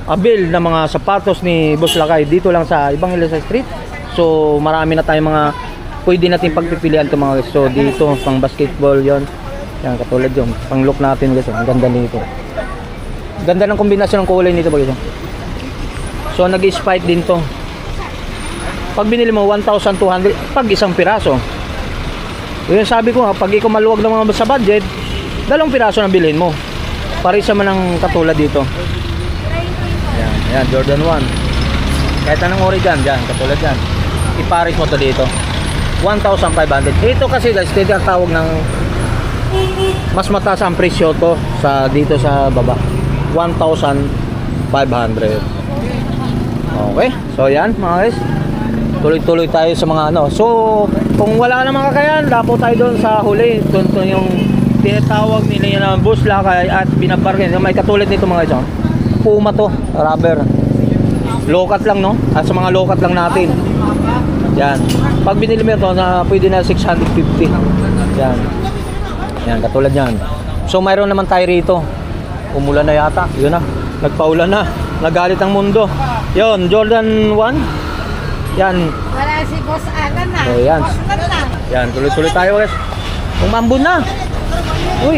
abil na mga sapatos ni Boss Lakay dito lang sa Evangelista Street. So marami na tayong mga pwede natin pagpipilian to mga guys. So dito pang basketball yon. Yan katulad yung pang look natin guys. Ang ganda nito. Ganda ng kombinasyon ng kulay nito guys. So nag-spike din to. Pag binili mo 1,200 pag isang piraso. Yung sabi ko pag ikaw maluwag ng mga sa budget, 2 piraso na bilhin mo. Parisa man ang katulad dito. Yan, Jordan 1. Kahit anong ori dyan, katulad dyan. Iparis mo to dito. 1,500. Ito kasi guys, ito ang tawag ng mas mataas ang presyo to sa dito sa baba. 1,500. Okay, so yan mga guys. Tuloy-tuloy tayo sa mga ano. So, kung wala namang kakayan, dapo tayo doon sa huli. Ito yung tinatawag nila na Boss Lakay at binaparkin. May katulad nito mga guys. Puma to, rubber. Lokat lang no? At sa mga lokat lang natin. Yan. Pag binili mo ito, pwede na 650. Yan. Yan, katulad yan. So, mayroon naman tayo rito. Umulan na yata. Yun na. Nagpaulan na. Nagalit ang mundo. Yun, Jordan 1. Yan. Wala si Boss Alan na. So, yan. Yan, tuloy-tuloy tayo guys. Umambon na. Uy.